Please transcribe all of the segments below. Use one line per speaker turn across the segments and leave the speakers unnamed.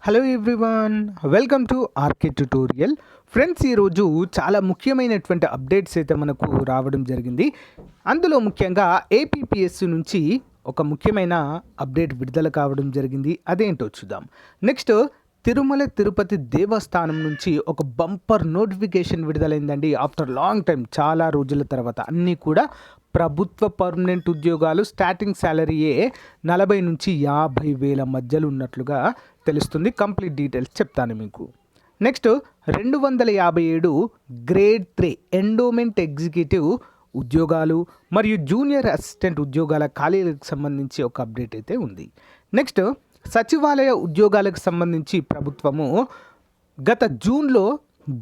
Hello everyone, welcome to RK tutorial. Friends, ఈరోజు చాలా ముఖ్యమైనటువంటి అప్డేట్స్ అయితే మనకు రావడం జరిగింది. అందులో ముఖ్యంగా ఏపీపీఎస్సీ నుంచి ఒక ముఖ్యమైన అప్డేట్ విడుదల కావడం జరిగింది. అదేంటో చూద్దాం. నెక్స్ట్, తిరుమల తిరుపతి దేవస్థానం నుంచి ఒక బంపర్ నోటిఫికేషన్ విడుదలైందండి. ఆఫ్టర్ లాంగ్ టైం, చాలా రోజుల తర్వాత. అన్నీ కూడా ప్రభుత్వ పర్మనెంట్ ఉద్యోగాలు. స్టార్టింగ్ శాలరీయే 40 నుంచి 50 వేల మధ్యలో ఉన్నట్లుగా తెలుస్తుంది. కంప్లీట్ డీటెయిల్స్ చెప్తాను మీకు. నెక్స్ట్, 257 గ్రేడ్ 3 ఎండోమెంట్ ఎగ్జిక్యూటివ్ ఉద్యోగాలు మరియు జూనియర్ అసిస్టెంట్ ఉద్యోగాల ఖాళీలకు సంబంధించి ఒక అప్డేట్ అయితే ఉంది. నెక్స్ట్, సచివాలయ ఉద్యోగాలకు సంబంధించి ప్రభుత్వము గత జూన్లో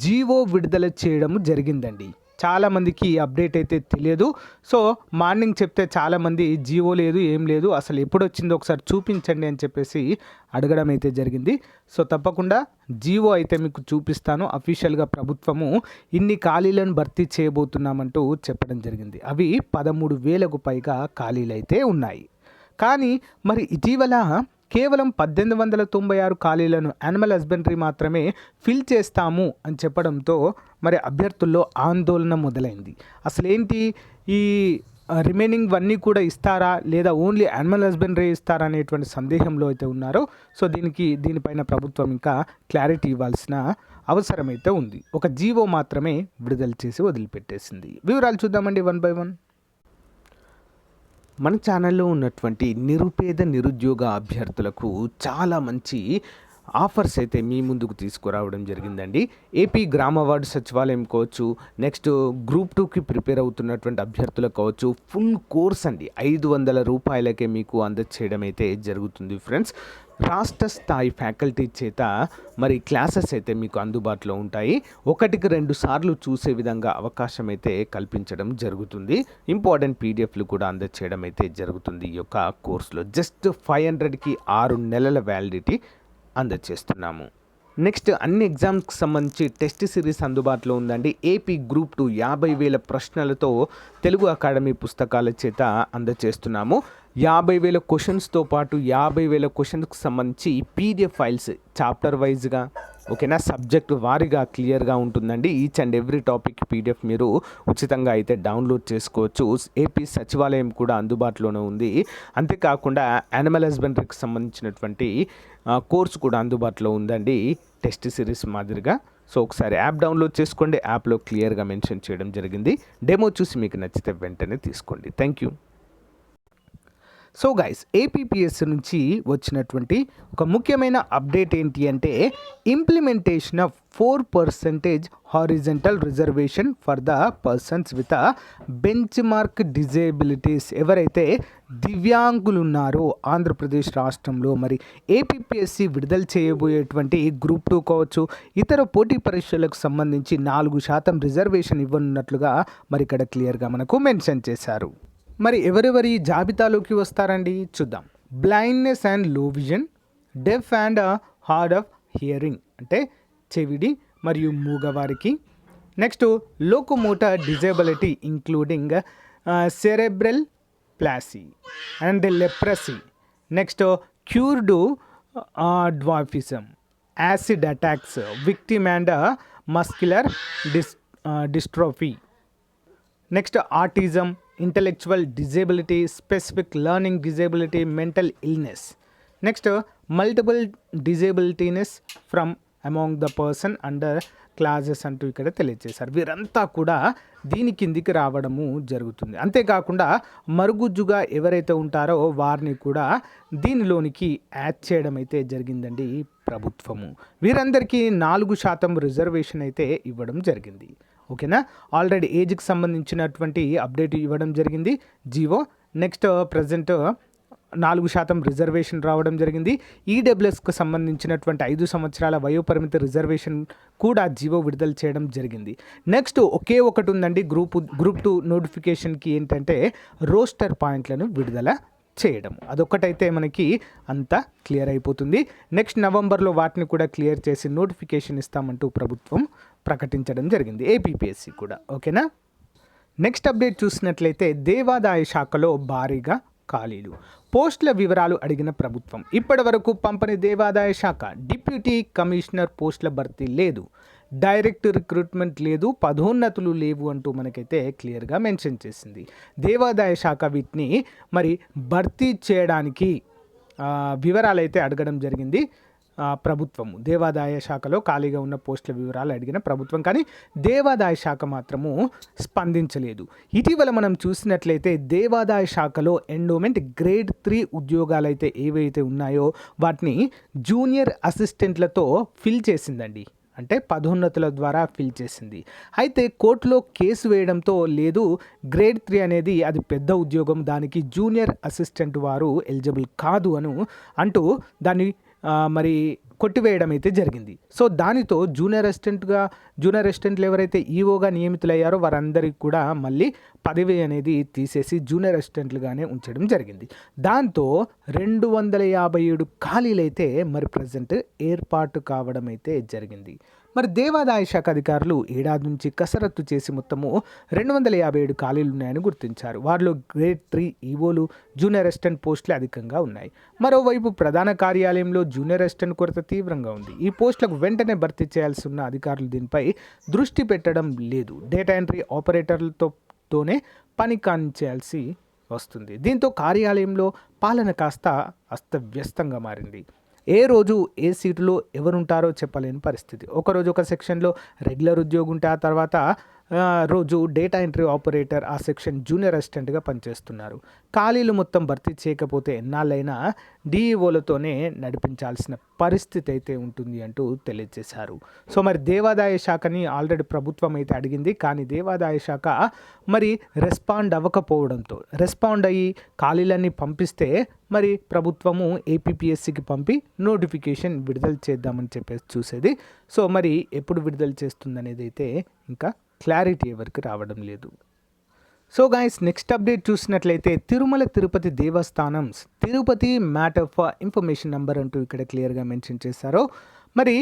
జీవో విడుదల చేయడం జరిగిందండి. చాలామందికి ఈ అప్డేట్ అయితే తెలియదు. సో మార్నింగ్ చెప్తే చాలామంది జీవో లేదు, ఏం లేదు, అసలు ఎప్పుడు వచ్చిందో ఒకసారి చూపించండి అని చెప్పేసి అడగడం అయితే జరిగింది. సో తప్పకుండా జీవో అయితే మీకు చూపిస్తాను. అఫీషియల్గా ప్రభుత్వము ఇన్ని ఖాళీలను భర్తీ చేయబోతున్నామంటూ చెప్పడం జరిగింది. అవి 13,000కు పైగా ఖాళీలు అయితే ఉన్నాయి. కానీ మరి ఇటీవల కేవలం 1896 ఖాళీలను యానిమల్ హస్బెండరీ మాత్రమే ఫిల్ చేస్తాము అని చెప్పడంతో మరి అభ్యర్థుల్లో ఆందోళన మొదలైంది. అసలేంటి, ఈ రిమైనింగ్ అన్నీ కూడా ఇస్తారా లేదా ఓన్లీ యానిమల్ హస్బెండరీ ఇస్తారా అనేటువంటి సందేహంలో అయితే ఉన్నారో. సో దీనిపైన ప్రభుత్వం ఇంకా క్లారిటీ ఇవ్వాల్సిన అవసరం అయితే ఉంది. ఒక జీవో మాత్రమే విడుదల చేసి వదిలిపెట్టేసింది. వివరాలు చూద్దామండి వన్ బై వన్. మన ఛానల్లో ఉన్నటువంటి నిరుద్యోగ అభ్యర్థులకు చాలా మంచి ఆఫర్స్ అయితే మీ ముందుకు తీసుకురావడం జరిగిందండి. ఏపీ గ్రామ వార్డు సచివాలయం కావచ్చు, నెక్స్ట్ గ్రూప్ 2కి ప్రిపేర్ అవుతున్నటువంటి అభ్యర్థులకు కావచ్చు, ఫుల్ కోర్స్ అండి 500 రూపాయలకే మీకు అందచేయడం అయితే జరుగుతుంది. ఫ్రెండ్స్, రాష్ట్ర స్థాయి ఫ్యాకల్టీ చేత మరి క్లాసెస్ అయితే మీకు అందుబాటులో ఉంటాయి. 1కి 2 సార్లు చూసే విధంగా అవకాశం అయితే కల్పించడం జరుగుతుంది. ఇంపార్టెంట్ పీడిఎఫ్లు కూడా అందచేయడం అయితే జరుగుతుంది. ఈ యొక్క కోర్సులో జస్ట్ 500కి 6 నెలల వ్యాలిడిటీ అందచేస్తున్నాము. నెక్స్ట్, అన్ని ఎగ్జామ్స్కి సంబంధించి టెస్ట్ సిరీస్ అందుబాటులో ఉందండి. ఏపీ గ్రూప్ 2 50,000 ప్రశ్నలతో తెలుగు అకాడమీ పుస్తకాల చేత అందచేస్తున్నాము. 50,000 క్వశ్చన్స్తో పాటు 50,000 క్వశ్చన్స్కి సంబంధించి పీడిఎఫ్ ఫైల్స్ చాప్టర్ వైజ్గా, ఓకేనా, సబ్జెక్ట్ వారీగా క్లియర్గా ఉంటుందండి. Each and every topic PDF మీరు ఉచితంగా అయితే డౌన్లోడ్ చేసుకోవచ్చు. ఏపీ సచివాలయం కూడా అందుబాటులోనే ఉంది. అంతేకాకుండా యానిమల్ హస్బెండరీకి సంబంధించినటువంటి కోర్సు కూడా అందుబాటులో ఉందండి, టెస్ట్ సిరీస్ మాదిరిగా. సో ఒకసారి యాప్ డౌన్లోడ్ చేసుకోండి. యాప్లో క్లియర్గా మెన్షన్ చేయడం జరిగింది. డెమో చూసి మీకు నచ్చితే వెంటనే తీసుకోండి. Thank you. So guys, APPSC నుంచి వచ్చినటువంటి ఒక ముఖ్యమైన అప్డేట్ ఏంటి అంటే, implementation of 4% horizontal reservation for the persons with bench mark disabilities. ఎవరైతే దివ్యాంగులు ఉన్నారో ఆంధ్రప్రదేశ్ రాష్ట్రంలో, మరి ఏపీపీఎస్సీ విడుదల చేయబోయేటువంటి గ్రూప్ 2 కావచ్చు, ఇతర పోటీ పరీక్షలకు సంబంధించి 4% రిజర్వేషన్ ఇవ్వనున్నట్లుగా మరి ఇక్కడ క్లియర్గా మనకు మెన్షన్ చేశారు. మరి ఎవరెవరి జాబితాలోకి వస్తారండి చూద్దాం. Blindness and low vision, deaf and hard of hearing అంటే చెవిడి మరియు మూగవారికి. Next, locomotor disability including cerebral palsy and leprosy. Next, cured dwarfism, acid attacks, victim and muscular dystrophy. Next, autism, intellectual disability, specific learning disability, mental illness. Next, multiple disabilities from among the person under classes అంటూ ఇక్కడ తెలియజేశారు. వీరంతా కూడా దీని కిందికి రావడము జరుగుతుంది. అంతేకాకుండా మరుగుజ్జుగా ఎవరైతే ఉంటారో వారిని కూడా దీనిలోనికి యాడ్ చేయడం అయితే జరిగిందండి ప్రభుత్వము. వీరందరికీ 4% రిజర్వేషన్ అయితే ఇవ్వడం జరిగింది. ఓకేనా, ఆల్రెడీ ఏజ్కి సంబంధించినటువంటి అప్డేట్ ఇవ్వడం జరిగింది జీవో. నెక్స్ట్, ప్రజెంట్ 4% రిజర్వేషన్ రావడం జరిగింది. ఈడబ్ల్యూఎస్కి సంబంధించినటువంటి 5 సంవత్సరాల వయోపరిమితి రిజర్వేషన్ కూడా జీవో విడుదల చేయడం జరిగింది. నెక్స్ట్, ఒకే ఒకటి ఉందండి గ్రూప్ 2 నోటిఫికేషన్కి, ఏంటంటే రోస్టర్ పాయింట్లను విడుదల చేయడం. అదొక్కటైతే మనకి అంతా క్లియర్ అయిపోతుంది. నెక్స్ట్ నవంబర్లో వాటిని కూడా క్లియర్ చేసి నోటిఫికేషన్ ఇస్తామంటూ ప్రభుత్వం ప్రకటించడం జరిగింది, ఏపీపీఎస్సీ కూడా. ఓకేనా. నెక్స్ట్ అప్డేట్ చూసినట్లయితే దేవాదాయ శాఖలో భారీగా ఖాళీలు. పోస్టుల వివరాలు అడిగిన ప్రభుత్వం. ఇప్పటి వరకు పంపని దేవాదాయ శాఖ. డిప్యూటీ కమిషనర్ పోస్టుల భర్తీ లేదు, డైరెక్ట్ రిక్రూట్మెంట్ లేదు, పదోన్నతులు లేవు అంటూ మనకైతే క్లియర్గా మెన్షన్ చేసింది. దేవాదాయ శాఖ వీటిని మరి భర్తీ చేయడానికి వివరాలు అయితే అడగడం జరిగింది ప్రభుత్వము. దేవాదాయ శాఖలో ఖాళీగా ఉన్న పోస్టుల వివరాలు అడిగిన ప్రభుత్వం, కానీ దేవాదాయ శాఖ మాత్రము స్పందించలేదు. ఇటీవల మనం చూసినట్లయితే దేవాదాయ శాఖలో ఎండోమెంట్ గ్రేడ్ 3 ఉద్యోగాలు అయితే ఏవైతే ఉన్నాయో వాటిని జూనియర్ అసిస్టెంట్లతో ఫిల్ చేసిందండి. అంటే పదోన్నతుల ద్వారా ఫిల్ చేసింది. అయితే కోర్టులో కేసు వేయడంతో లేదు, గ్రేడ్ 3 అనేది అది పెద్ద ఉద్యోగం, దానికి జూనియర్ అసిస్టెంట్ వారు ఎలిజిబుల్ కాదు అంటూ దాన్ని మరి కొట్టివేయడం అయితే జరిగింది. సో దానితో జూనియర్ అసిస్టెంట్లు ఎవరైతే ఈఓగా నియమితులయ్యారో వారందరికీ కూడా మళ్ళీ పదవి అనేది తీసేసి జూనియర్ అసిస్టెంట్లుగానే ఉంచడం జరిగింది. దాంతో 257 ఖాళీలైతే మరి ప్రజెంట్ ఏర్పాటు కావడం అయితే జరిగింది. మరి దేవాదాయ శాఖ అధికారులు ఏడాది నుంచి కసరత్తు చేసి మొత్తము 257 ఖాళీలు ఉన్నాయని గుర్తించారు. వారిలో గ్రేడ్ 3 ఈవోలు, జూనియర్ అసిస్టెంట్ పోస్టులు అధికంగా ఉన్నాయి. మరోవైపు ప్రధాన కార్యాలయంలో జూనియర్ అసిస్టెంట్ కొరత తీవ్రంగా ఉంది. ఈ పోస్టులకు వెంటనే భర్తీ చేయాల్సి ఉన్న అధికారులు దీనిపై దృష్టి పెట్టడం లేదు. డేటా ఎంట్రీ ఆపరేటర్లతోనే పని కానిచేయాల్సి వస్తుంది. దీంతో కార్యాలయంలో పాలన కాస్త అస్తవ్యస్తంగా మారింది. ఏ రోజు ఏ సీటులో ఎవరుంటారో చెప్పలేని పరిస్థితి. ఒకరోజు ఒక సెక్షన్లో రెగ్యులర్ ఉద్యోగి ఉంటే ఆ తర్వాత రోజు డేటా ఎంట్రీ ఆపరేటర్, ఆ సెక్షన్ జూనియర్ అసిస్టెంట్గా పనిచేస్తున్నారు. ఖాళీలు మొత్తం భర్తీ చేయకపోతే ఎన్నాళ్ళైనా డిఈఓలతోనే నడిపించాల్సిన పరిస్థితి అయితే ఉంటుంది అంటూ తెలియజేశారు. సో మరి దేవాదాయ శాఖని ఆల్రెడీ ప్రభుత్వం అయితే అడిగింది, కానీ దేవాదాయ శాఖ మరి రెస్పాండ్ అవ్వకపోవడంతో, రెస్పాండ్ అయ్యి ఖాళీలన్నీ పంపిస్తే మరి ప్రభుత్వము ఏపీపీఎస్సికి పంపి నోటిఫికేషన్ విడుదల చేద్దామని చెప్పేసి చూసేది. సో మరి ఎప్పుడు విడుదల చేస్తుందనేది అయితే ఇంకా క్లారిటీ ఎవరికి రావడం లేదు. సో గైస్, నెక్స్ట్ అప్డేట్ చూసినట్లయితే తిరుమల తిరుపతి దేవస్థానం Tirupati matter for information number అంటూ ఇక్కడ క్లియర్గా మెన్షన్ చేశారు. మరి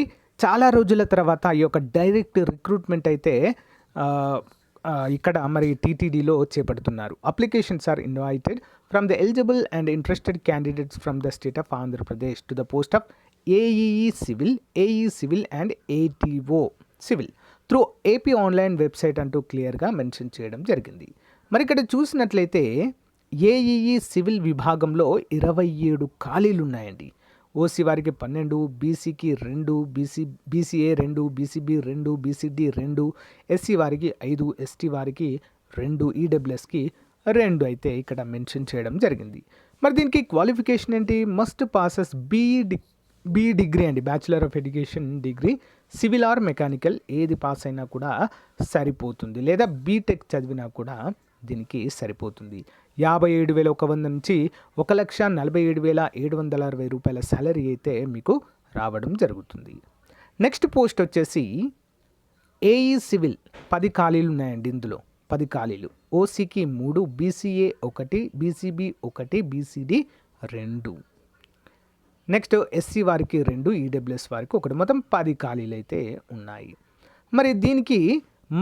చాలా రోజుల తర్వాత ఈ యొక్క డైరెక్ట్ రిక్రూట్మెంట్ అయితే ఇక్కడ మరి టీటీడీలో చేపడుతున్నారు. Applications are invited from the eligible and interested candidates from the state of Andhra Pradesh to the post of AEE civil and ATO civil through AP online website అంటూ క్లియర్గా మెన్షన్ చేయడం జరిగింది. మరి ఇక్కడ చూసినట్లయితే ఏఈఈ సివిల్ విభాగంలో 27 ఖాళీలు ఉన్నాయండి. ఓసీ వారికి 12, బీసీకి 2, బీసీఏ 2, బీసీబీ 2, బీసీడీ 2, ఎస్సీ వారికి 5, ఎస్టీ వారికి 2, ఈడబ్ల్యూఎస్కి 2 అయితే ఇక్కడ మెన్షన్ చేయడం జరిగింది. మరి దీనికి క్వాలిఫికేషన్ ఏంటి? మస్ట్ పాసెస్ బీ డిగ్రీ అండి, bachelor of education degree, civil or mechanical ఏది పాస్ అయినా కూడా సరిపోతుంది, లేదా బీటెక్ చదివినా కూడా దీనికి సరిపోతుంది. 57,100 నుంచి 1,47,760 రూపాయల సాలరీ అయితే మీకు రావడం జరుగుతుంది. నెక్స్ట్ పోస్ట్ వచ్చేసి ఏఈ సివిల్ 10 ఖాళీలు ఉన్నాయండి. ఇందులో 10 ఖాళీలు. ఓసీకి 3, BCA 1, BCB 1, BCD 2. Next SC వారికి 2, ఈడబ్ల్యూఎస్ వారికి 1, మొత్తం 10 ఖాళీలు అయితే ఉన్నాయి. మరి దీనికి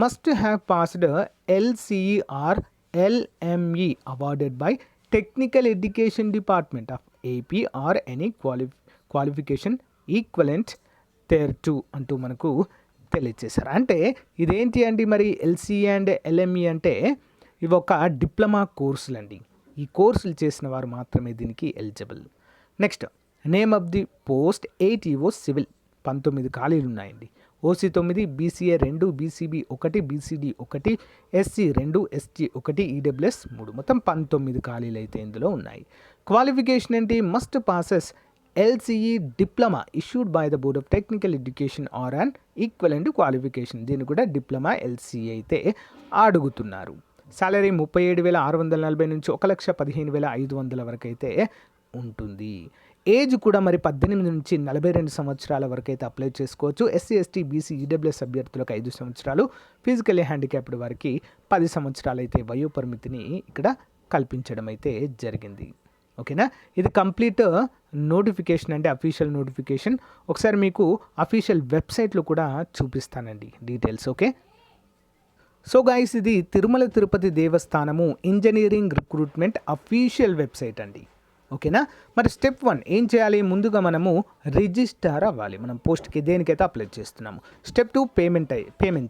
must have passed LCE LME awarded by Technical Education Department of AP or any qualification equivalent thereto అంటూ మనకు తెలియజేశారు. అంటే ఇదేంటి అండి? మరి LCE అండ్ LME అంటే ఇవి ఒక డిప్లొమా కోర్సులు అండి. ఈ కోర్సులు చేసిన వారు మాత్రమే దీనికి eligible. Next name of the post ATO civil 19 ఖాళీలు ఉన్నాయండి. OC 9, BCA 2, BCB 1, BCD 1, SC 2, ST 1, EWS 3, మొత్తం 19 ఖాళీలు అయితే ఇందులో ఉన్నాయి. క్వాలిఫికేషన్ ఏంటి? Must possess LCE diploma issued by the board of technical education or an equivalent qualification. దీన్ని కూడా డిప్లొమా LCE అయితే అడుగుతున్నారు. సాలరీ 37,640 నుంచి 1,15,500 వరకు అయితే ఉంటుంది. ఏజ్ కూడా మరి 18 నుంచి 42 సంవత్సరాల వరకు అయితే అప్లై చేసుకోవచ్చు. ఎస్సీ, ఎస్టీ, బీసీ, ఈడబ్ల్యూఎస్ అభ్యర్థులకు 5 సంవత్సరాలు, ఫిజికల్లీ హ్యాండిక్యాప్డ్ వారికి 10 సంవత్సరాలు అయితే వయో పరిమితిని ఇక్కడ కల్పించడం అయితే జరిగింది. ఓకేనా? ఇది కంప్లీట్ నోటిఫికేషన్ అంటే అఫీషియల్ నోటిఫికేషన్. ఒకసారి మీకు అఫీషియల్ వెబ్సైట్లో కూడా చూపిస్తానండి డీటెయిల్స్. ఓకే, సో గైస్, ఇది Tirumala Tirupati Devasthanam engineering recruitment official website అండి. ఓకేనా. మరి స్టెప్ 1 ఏం చేయాలి? ముందుగా మనము రిజిస్టర్ అవ్వాలి. మనం పోస్ట్కి దేనికైతే అప్లై చేస్తున్నాము. స్టెప్ 2 పేమెంట్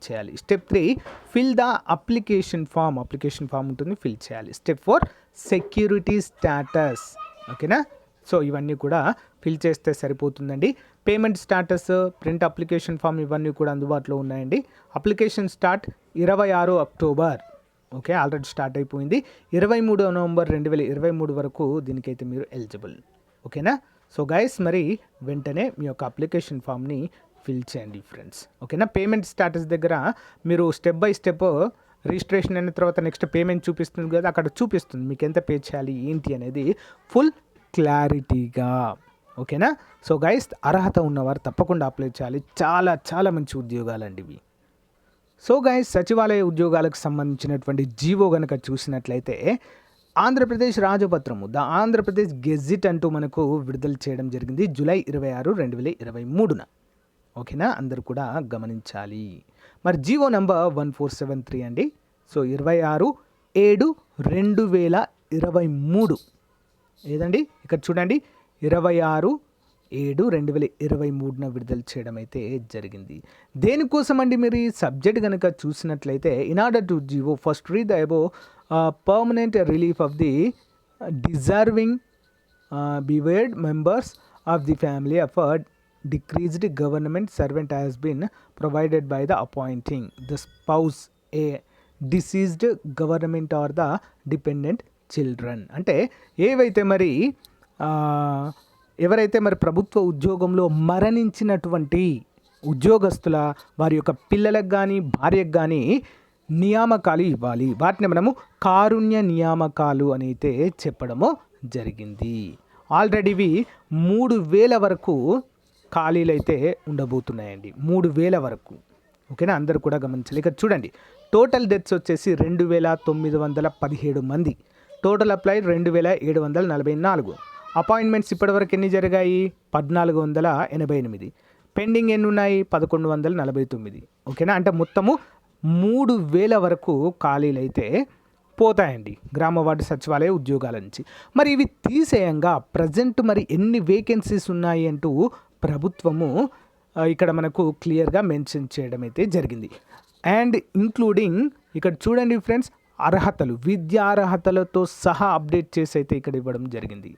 చేయాలి. Step 3 fill the application form ఉంటుంది, ఫిల్ చేయాలి. Step 4 security status. ఓకేనా. సో ఇవన్నీ కూడా ఫిల్ చేస్తే సరిపోతుందండి. Payment status, print application form ఇవన్నీ కూడా అందుబాటులో ఉన్నాయండి. Application start 26 October. Okay, already start అయిపోయింది. 23 నవంబర్ 2023 వరకు దీనికైతే మీరు ఎలిజిబుల్. ఓకేనా. సో గైస్, మరి వెంటనే మీ యొక్క అప్లికేషన్ ఫామ్ని ఫిల్ చేయండి ఫ్రెండ్స్. ఓకేనా. పేమెంట్ స్టాటస్ దగ్గర మీరు స్టెప్ బై స్టెప్ రిజిస్ట్రేషన్ అయిన తర్వాత నెక్స్ట్ పేమెంట్ చూపిస్తుంది కదా, అక్కడ చూపిస్తుంది మీకు ఎంత పే చేయాలి ఏంటి అనేది ఫుల్ క్లారిటీగా. ఓకేనా. సో గైస్, అర్హత ఉన్నవారు తప్పకుండా అప్లై చేయాలి. చాలా చాలా మంచి ఉద్యోగాలండి ఇవి. సో గైస్, సచివాలయ ఉద్యోగాలకు సంబంధించినటువంటి జీవో కనుక చూసినట్లయితే ఆంధ్రప్రదేశ్ రాజపత్రము, ద ఆంధ్రప్రదేశ్ గెజిట్ అంటూ మనకు విడుదల చేయడం జరిగింది జూలై 26, 2023. ఓకేనా, అందరూ కూడా గమనించాలి. మరి జీవో నంబర్ 1473 అండి. సో 26/7/2023 ఏదండి, ఇక్కడ చూడండి, 26/7/2023 విడుదల చేయడం అయితే జరిగింది. దేనికోసం అండి? మీరు ఈ సబ్జెక్ట్ కనుక చూసినట్లయితే, in order to GO first read the above permanent relief of the deserving bewared members of the family of a decreased government servant has been provided by the appointing the spouse, a deceased government or the dependent children. అంటే ఏవైతే మరి ఎవరైతే మరి ప్రభుత్వ ఉద్యోగంలో మరణించినటువంటి ఉద్యోగస్తుల వారి యొక్క పిల్లలకు కానీ భార్యకు కానీ నియామకాలు ఇవ్వాలి. వాటిని మనము కారుణ్య నియామకాలు అని అయితే చెప్పడము జరిగింది. ఆల్రెడీ ఇవి 3000 వరకు ఖాళీలు అయితే ఉండబోతున్నాయండి. 3000 వరకు. ఓకేనా, అందరూ కూడా గమనించాలి. ఇక్కడ చూడండి, టోటల్ డెత్స్ వచ్చేసి 2917 మంది. Total applied 2744. అపాయింట్మెంట్స్ ఇప్పటివరకు ఎన్ని జరిగాయి? 1488. పెండింగ్ ఎన్ని ఉన్నాయి? 1149. ఓకేనా, అంటే మొత్తము 3000 వరకు ఖాళీలు అయితే పోతాయండి గ్రామ వార్డు సచివాలయ ఉద్యోగాల నుంచి. మరి ఇవి తీసేయంగా ప్రజెంట్ మరి ఎన్ని వేకెన్సీస్ ఉన్నాయి అంటూ ప్రభుత్వము ఇక్కడ మనకు క్లియర్గా మెన్షన్ చేయడం అయితే జరిగింది. అండ్ ఇంక్లూడింగ్ ఇక్కడ చూడండి ఫ్రెండ్స్, అర్హతలు, విద్యా అర్హతలతో సహా అప్డేట్ చేసి అయితే ఇక్కడ ఇవ్వడం జరిగింది.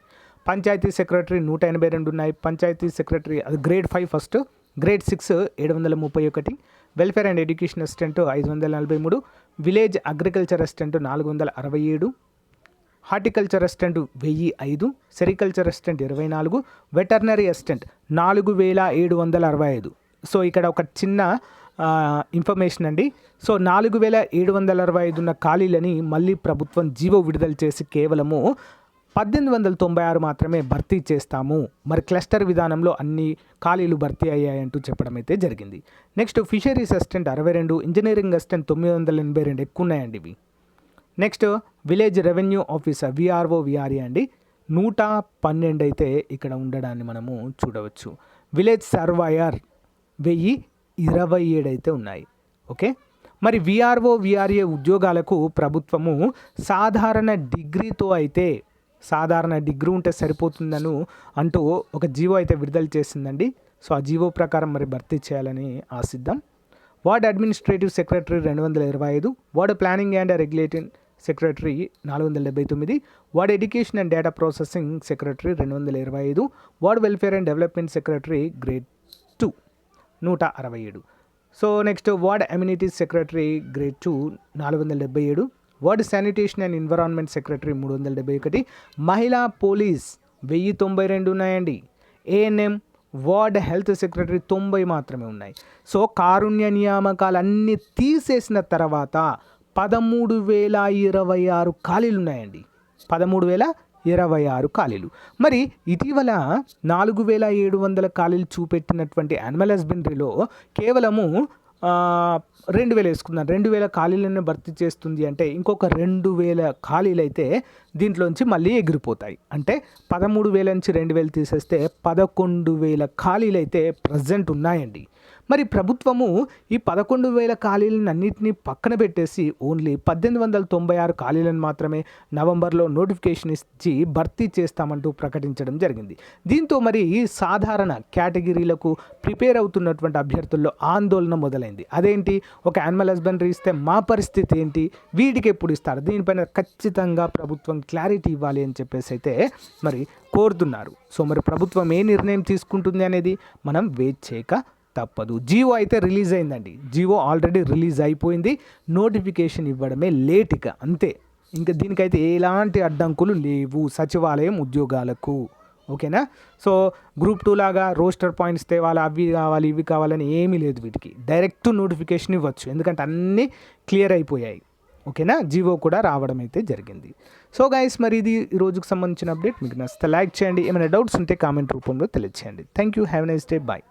పంచాయతీ సెక్రటరీ 182 ఉన్నాయి. పంచాయతీ సెక్రటరీ అది grade 5 first, grade 6 731, welfare and education assistant 543, village agriculture assistant 467, horticulture assistant 1005, sericulture assistant 24, veterinary assistant 4765. So ఇక్కడ ఒక చిన్న ఇన్ఫర్మేషన్ అండి. సో 4765 ఉన్న ఖాళీలని మళ్ళీ ప్రభుత్వం జీవో విడుదల చేసి కేవలము 1896 మాత్రమే భర్తీ చేస్తాము. మరి క్లస్టర్ విధానంలో అన్ని ఖాళీలు భర్తీ అయ్యాయంటూ చెప్పడం అయితే జరిగింది. Next fisheries assistant 62, engineering assistant 982, ఎక్కువ ఉన్నాయండి ఇవి. Next village revenue officer VRO VRA అండి 112 అయితే ఇక్కడ ఉండడాన్ని మనము చూడవచ్చు. విలేజ్ సర్వాయర్ 1027 అయితే ఉన్నాయి. ఓకే, మరి విఆర్ఓ విఆర్ఏ ఉద్యోగాలకు ప్రభుత్వము సాధారణ డిగ్రీ ఉంటే సరిపోతుందను అంటూ ఒక జీవో అయితే విడుదల చేసిందండి. సో ఆ జీవో ప్రకారం మరి భర్తీ చేయాలని ఆశిద్దాం. Ward administrative secretary 225, ward planning and regulating secretary 479, ward education and data processing secretary 225, ward welfare and development secretary grade 2 167. So next ward amenities secretary grade 2 477, ward sanitation and environment secretary 371, మహిళా police 1092 ఉన్నాయండి. ANM ward health secretary 90 మాత్రమే ఉన్నాయి. So కారుణ్య నియామకాలు అన్నీ తీసేసిన తర్వాత 13,026 ఖాళీలు ఉన్నాయండి. 13,026 ఖాళీలు. మరి ఇటీవల 4,700 ఖాళీలు చూపెట్టినటువంటి యానిమల్ హస్బెండరీలో కేవలము 2,000 వేసుకుందాం, 2,000 ఖాళీలను భర్తీ చేస్తుంది అంటే ఇంకొక 2,000 ఖాళీలు అయితే దీంట్లోంచి మళ్ళీ ఎగిరిపోతాయి. అంటే 13,000 నుంచి 2,000 తీసేస్తే 11,000 ఖాళీలు అయితే ప్రజెంట్ ఉన్నాయండి. మరి ప్రభుత్వము ఈ 11,000 ఖాళీలను అన్నింటినీ పక్కన పెట్టేసి ఓన్లీ 1896 ఖాళీలను మాత్రమే నవంబర్లో నోటిఫికేషన్ ఇచ్చి భర్తీ చేస్తామంటూ ప్రకటించడం జరిగింది. దీంతో మరి సాధారణ కేటగిరీలకు ప్రిపేర్ అవుతున్నటువంటి అభ్యర్థుల్లో ఆందోళన మొదలైంది. అదేంటి, ఒక యానిమల్ హస్బెండరీ ఇస్తే మా పరిస్థితి ఏంటి, వీటికి ఎప్పుడు ఇస్తారు, దీనిపైన ఖచ్చితంగా ప్రభుత్వం క్లారిటీ ఇవ్వాలి అని చెప్పేసి అయితే మరి కోరుతున్నారు. సో మరి ప్రభుత్వం ఏ నిర్ణయం తీసుకుంటుంది అనేది మనం వెయిట్ చేయక తప్పదు. జియో అయితే రిలీజ్ అయిందండి, జియో ఆల్రెడీ రిలీజ్ అయిపోయింది, నోటిఫికేషన్ ఇవ్వడమే లేట్గా అంతే. ఇంకా దీనికైతే ఎలాంటి అడ్డంకులు లేవు సచివాలయం ఉద్యోగాలకు. ఓకేనా. సో గ్రూప్ 2 లాగా రోస్టర్ పాయింట్స్ తేవాలి, అవి కావాలి ఇవి కావాలని ఏమీ లేదు, వీటికి డైరెక్ట్ నోటిఫికేషన్ ఇవ్వచ్చు, ఎందుకంటే అన్నీ క్లియర్ అయిపోయాయి. ఓకేనా. జియో కూడా రావడం అయితే జరిగింది. సో గైస్, మరి ఇది ఈ రోజుకు సంబంధించిన అప్డేట్. మీకు నచ్చితే లైక్ చేయండి, ఏమైనా డౌట్స్ ఉంటే కామెంట్ రూపంలో తెలియచేయండి. Thank you, have a nice day, bye.